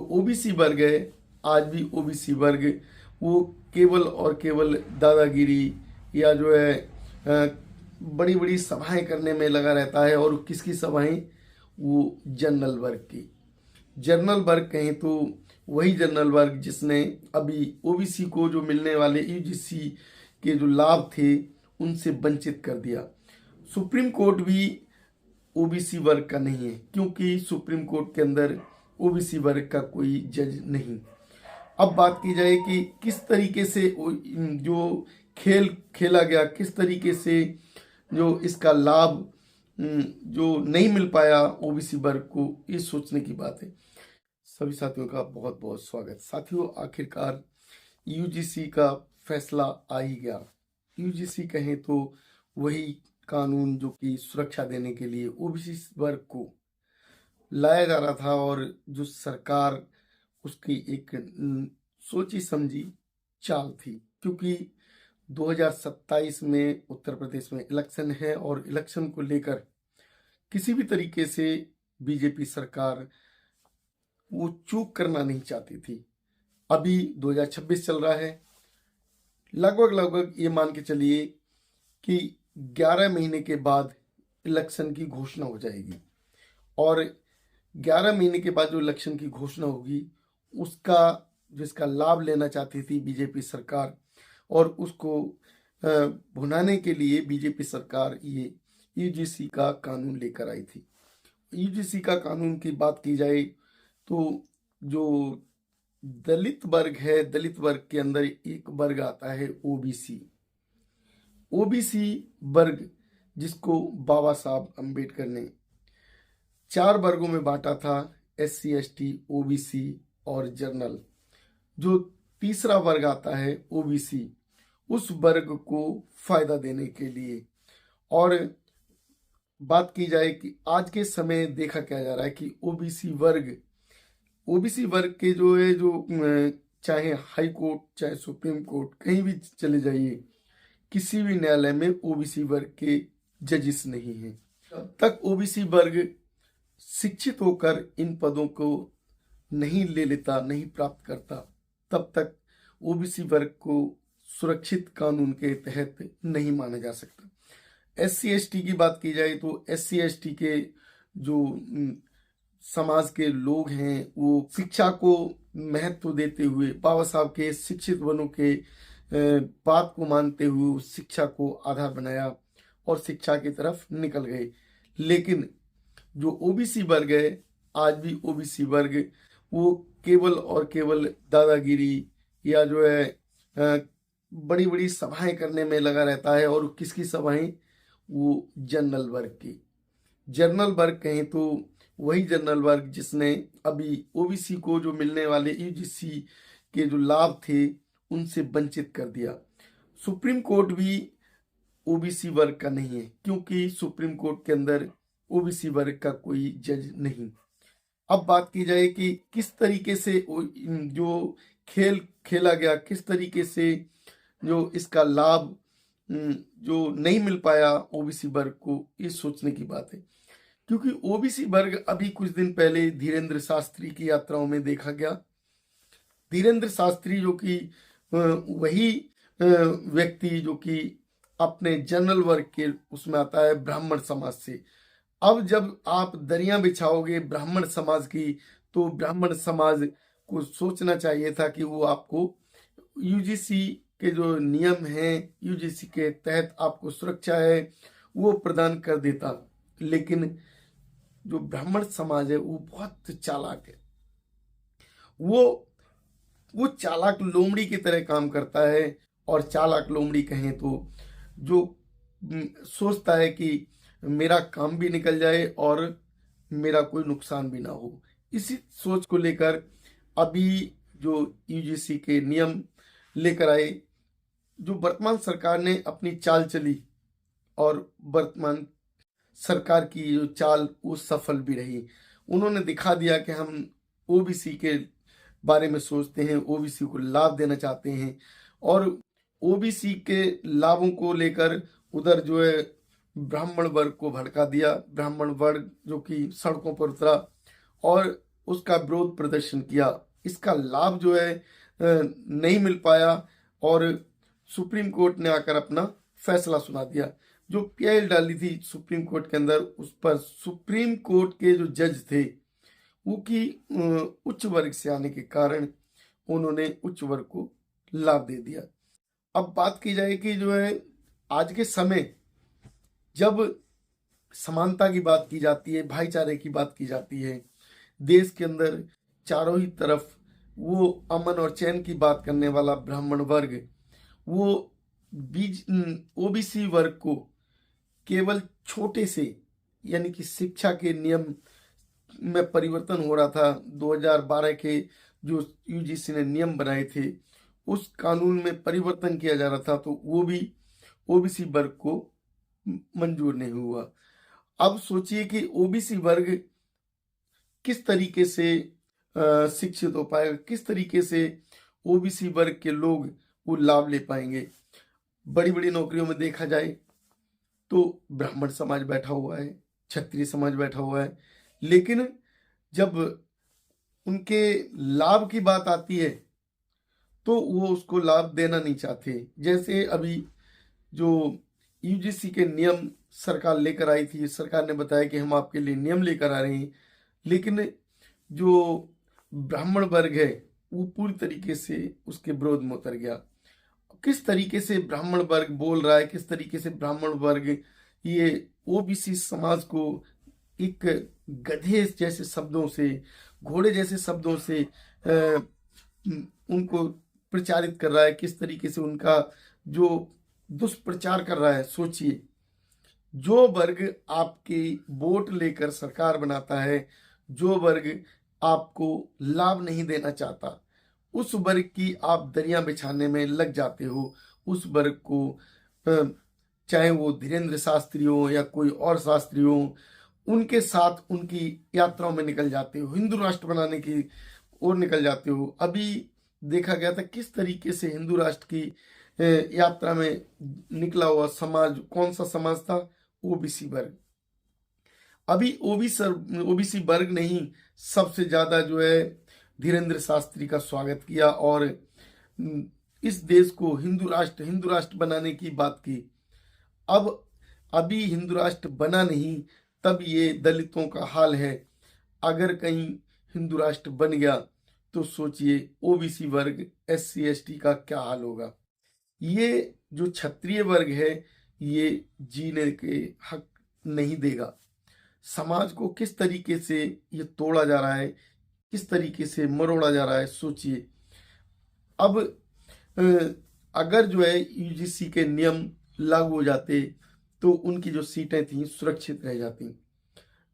OBC वर्ग है, आज भी ओबीसी वर्ग वो केवल और केवल दादागिरी या जो है बड़ी बड़ी सभाएं करने में लगा रहता है। और किसकी सभाएं? वो जनरल वर्ग की। जनरल वर्ग कहें तो वही जनरल वर्ग जिसने अभी ओबीसी को जो मिलने वाले यूजीसी के जो लाभ थे उनसे वंचित कर दिया। सुप्रीम कोर्ट भी ओबीसी वर्ग का नहीं है, क्योंकि सुप्रीम कोर्ट के अंदर ओबीसी वर्ग का कोई जज नहीं। अब बात की जाए कि किस तरीके से जो खेल खेला गया, किस तरीके से जो इसका लाभ जो नहीं मिल पाया ओबीसी वर्ग को, ये सोचने की बात है। सभी साथियों का बहुत बहुत स्वागत। साथियों, आखिरकार यूजीसी का फैसला आ ही गया। यूजीसी कहें तो वही कानून जो कि सुरक्षा देने के लिए ओबीसी वर्ग को लाया जा रहा था, और जो सरकार उसकी एक सोची समझी चाल थी, क्योंकि 2027 में उत्तर प्रदेश में इलेक्शन है और इलेक्शन को लेकर किसी भी तरीके से बीजेपी सरकार वो चूक करना नहीं चाहती थी। अभी 2026 चल रहा है, लगभग ये मान के चलिए कि 11 महीने के बाद इलेक्शन की घोषणा हो जाएगी, और 11 महीने के बाद जो इलेक्शन की घोषणा होगी उसका जिसका लाभ लेना चाहती थी बीजेपी सरकार, और उसको भुनाने के लिए बीजेपी सरकार ये यूजीसी का कानून लेकर आई थी। यूजीसी का कानून की बात की जाए तो जो दलित वर्ग है, दलित वर्ग के अंदर एक वर्ग आता है ओबीसी। ओबीसी वर्ग जिसको बाबा साहब अम्बेडकर ने 4 वर्गों में बांटा था, SC ST OBC और जनरल। जो तीसरा वर्ग आता है ओबीसी, उस वर्ग को फायदा देने के लिए। और बात की जाए कि आज के समय देखा क्या जा रहा है कि ओबीसी वर्ग के जो है चाहे हाई कोर्ट चाहे सुप्रीम कोर्ट कहीं भी चले जाइए, किसी भी न्यायालय में ओबीसी वर्ग के जजेस नहीं हैं। तब तक ओबीसी वर्ग शिक्षित होकर इन पदों को नहीं ले लेता, नहीं प्राप्त करता, तब तक ओबीसी वर्ग को सुरक्षित कानून के तहत नहीं माना जा सकता। SC ST की बात की जाए तो SC ST के जो समाज के लोग हैं वो शिक्षा को महत्व देते हुए बाबा साहब के शिक्षित बनों के बात को मानते हुए उस शिक्षा को आधार बनाया और शिक्षा की तरफ निकल गए। लेकिन जो ओबीसी वर्ग है, आज भी ओबीसी वर्ग वो केवल और केवल दादागिरी या जो है बड़ी बड़ी सभाएं करने में लगा रहता है। और किसकी सभाएं? वो जनरल वर्ग की। जनरल वर्ग कहें तो वही जनरल वर्ग जिसने अभी ओबीसी को जो मिलने वाले यूजीसी के जो लाभ थे उनसे वंचित कर दिया। सुप्रीम कोर्ट भी ओबीसी वर्ग का नहीं है, क्योंकि सुप्रीम कोर्ट के अंदर ओबीसी वर्ग का कोई जज नहीं। अब बात की जाए कि किस तरीके से जो खेल खेला गया, किस तरीके से जो इसका लाभ जो नहीं मिल पाया ओबीसी वर्ग को, ये सोचने की बात है। क्योंकि ओबीसी वर्ग अभी कुछ दिन पहले धीरेन्द्र शास्त्री की यात्राओं में देखा गया। धीरेन्द्र शास्त्री जो कि वही व्यक्ति जो कि अपने जनरल वर्ग के उसमें आता है, ब्राह्मण समाज से। अब जब आप दरिया बिछाओगे ब्राह्मण समाज की, तो ब्राह्मण समाज को सोचना चाहिए था कि वो आपको यूजीसी के जो नियम हैं, यूजीसी के तहत आपको सुरक्षा है, वो प्रदान कर देता। लेकिन जो ब्राह्मण समाज है वो बहुत चालाक है। वो चालाक लोमड़ी की तरह काम करता है। और चालाक लोमड़ी कहें तो जो सोचता है कि मेरा काम भी निकल जाए और मेरा कोई नुकसान भी ना हो। इसी सोच को लेकर अभी जो यूजीसी के नियम लेकर आए, जो वर्तमान सरकार ने अपनी चाल चली, और वर्तमान सरकार की जो चाल वो सफल भी रही। उन्होंने दिखा दिया कि हम ओबीसी के बारे में सोचते हैं, ओबीसी को लाभ देना चाहते हैं, और ओबीसी के लाभों को लेकर उधर जो है ब्राह्मण वर्ग को भड़का दिया। ब्राह्मण वर्ग जो कि सड़कों पर उतरा, और उसका विरोध प्रदर्शन किया। इसका लाभ जो है नहीं मिल पाया और सुप्रीम कोर्ट ने आकर अपना फैसला सुना दिया। जो पीआईएल डाली थी सुप्रीम कोर्ट के अंदर, उस पर सुप्रीम कोर्ट के जो जज थे वो की उच्च वर्ग से आने के कारण उन्होंने उच्च वर्ग को लाभ दे दिया। अब बात की जाए कि जो है आज के समय जब समानता की बात की जाती है, भाईचारे की बात की जाती है, देश के अंदर चारों ही तरफ वो अमन और चैन की बात करने वाला ब्राह्मण वर्ग, वो बीज ओबीसी वर्ग को केवल छोटे से, यानी कि शिक्षा के नियम में परिवर्तन हो रहा था 2012 के जो यूजीसी ने नियम बनाए थे उस कानून में परिवर्तन किया जा रहा था, तो वो भी ओबीसी वर्ग को मंजूर नहीं हुआ। अब सोचिए कि ओबीसी वर्ग किस तरीके से शिक्षित हो पाएगा, किस तरीके से ओबीसी वर्ग के लोग वो लाभ ले पाएंगे। बड़ी बड़ी नौकरियों में देखा जाए तो ब्राह्मण समाज बैठा हुआ है, क्षत्रिय समाज बैठा हुआ है, लेकिन जब उनके लाभ की बात आती है तो वो उसको लाभ देना नहीं चाहते। जैसे अभी जो यूजीसी के नियम सरकार लेकर आई थी, सरकार ने बताया कि हम आपके लिए नियम लेकर आ रहे हैं, लेकिन जो ब्राह्मण वर्ग है वो पूरी तरीके से उसके विरोध में उतर गया। किस तरीके से ब्राह्मण वर्ग बोल रहा है, किस तरीके से ब्राह्मण वर्ग ये ओबीसी समाज को एक गधे जैसे शब्दों से, घोड़े जैसे शब्दों से उनको प्रचारित कर रहा है, किस तरीके से उनका जो दुष्प्रचार कर रहा है। सोचिए, जो वर्ग आपके वोट लेकर सरकार बनाता है, जो वर्ग आपको लाभ नहीं देना चाहता, उस वर्ग की आप दरिया बिछाने में लग जाते हो। उस वर्ग को चाहे वो धीरेन्द्र शास्त्री हो या कोई और शास्त्री हो, उनके साथ उनकी यात्राओं में निकल जाते हो, हिंदू राष्ट्र बनाने की ओर निकल जाते हो। अभी देखा गया था किस तरीके से हिंदू राष्ट्र की यात्रा में निकला हुआ समाज कौन सा समाज था? ओबीसी वर्ग। अभी ओबीसी वर्ग ने ही सबसे ज्यादा जो है धीरेन्द्र शास्त्री का स्वागत किया और इस देश को हिंदू राष्ट्र बनाने की बात की। अब अभी हिंदू राष्ट्र बना नहीं, तब ये दलितों का हाल है। अगर कहीं हिंदू राष्ट्र बन गया तो सोचिए ओबीसी वर्ग, एससी एसटी का क्या हाल होगा। ये जो क्षत्रिय वर्ग है ये जीने के हक नहीं देगा। समाज को किस तरीके से ये तोड़ा जा रहा है, किस तरीके से मरोड़ा जा रहा है, सोचिए। अब अगर जो है यूजीसी के नियम लागू हो जाते तो उनकी जो सीटें थी सुरक्षित रह जाती।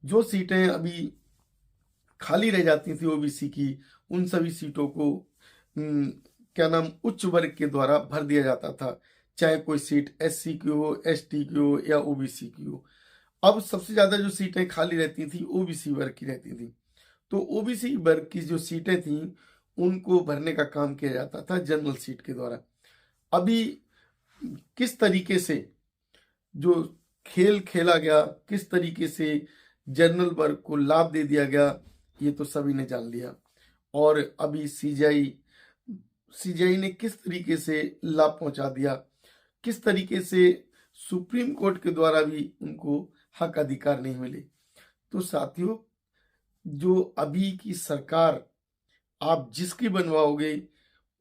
जो सीटें अभी खाली रह जाती थी ओबीसी की, उन सभी सीटों को क्या नाम उच्च वर्ग के द्वारा भर दिया जाता था, चाहे कोई सीट एससी की हो, एसटी की हो या ओबीसी की हो। अब सबसे ज्यादा जो सीटें खाली रहती थी ओबीसी वर्ग की रहती थी, तो ओबीसी वर्ग की जो सीटें थी उनको भरने का काम किया जाता था जनरल सीट के द्वारा। अभी किस तरीके से जो खेल खेला गया, किस तरीके से जनरल वर्ग को लाभ दे दिया गया, ये तो सभी ने जान लिया। और अभी सीजीआई ने किस तरीके से लाभ पहुंचा दिया, किस तरीके से सुप्रीम कोर्ट के द्वारा भी उनको हक अधिकार नहीं मिले। तो साथियों, जो अभी की सरकार आप जिसकी बनवाओगे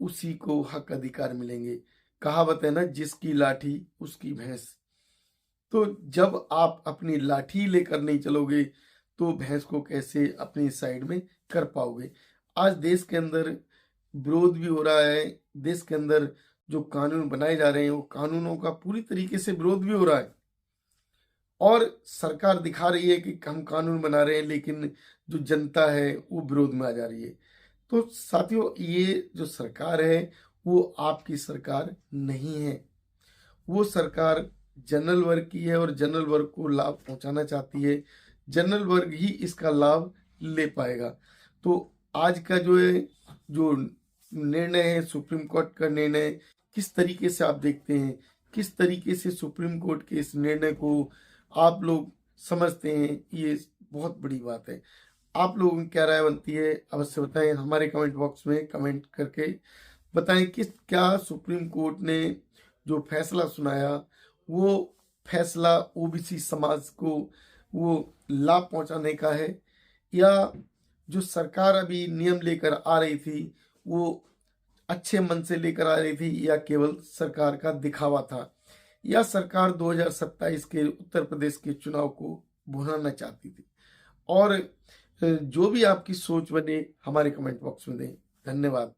उसी को हक अधिकार मिलेंगे। कहावत है ना, जिसकी लाठी उसकी भैंस। तो जब आप अपनी लाठी लेकर नहीं चलोगे तो भैंस को कैसे अपनी साइड में कर पाओगे। आज देश के अंदर विरोध भी हो रहा है, देश के अंदर जो कानून बनाए जा रहे हैं वो कानूनों का पूरी तरीके से विरोध भी हो रहा है और सरकार दिखा रही है कि हम कानून बना रहे हैं, लेकिन जो जनता है वो विरोध में आ जा रही है। तो साथियों, ये जो सरकार है वो आपकी सरकार नहीं है, वो सरकार जनरल वर्ग की है और जनरल वर्ग को लाभ पहुंचाना चाहती है। जनरल वर्ग ही इसका लाभ ले पाएगा। तो आज का जो है जो निर्णय है, सुप्रीम कोर्ट का निर्णय, किस तरीके से आप देखते हैं, किस तरीके से सुप्रीम कोर्ट के इस निर्णय को आप लोग समझते हैं, ये बहुत बड़ी बात है। आप लोगों की क्या राय बनती है अवश्य बताएं हमारे कमेंट बॉक्स में कमेंट करके बताएं कि क्या सुप्रीम कोर्ट ने जो फैसला सुनाया वो फैसला ओबीसी समाज को वो लाभ पहुंचाने का है, या जो सरकार अभी नियम लेकर आ रही थी वो अच्छे मन से लेकर आ रही थी, या केवल सरकार का दिखावा था, या सरकार 2027 के उत्तर प्रदेश के चुनाव को भुनाना चाहती थी। और जो भी आपकी सोच बने हमारे कमेंट बॉक्स में दें। धन्यवाद।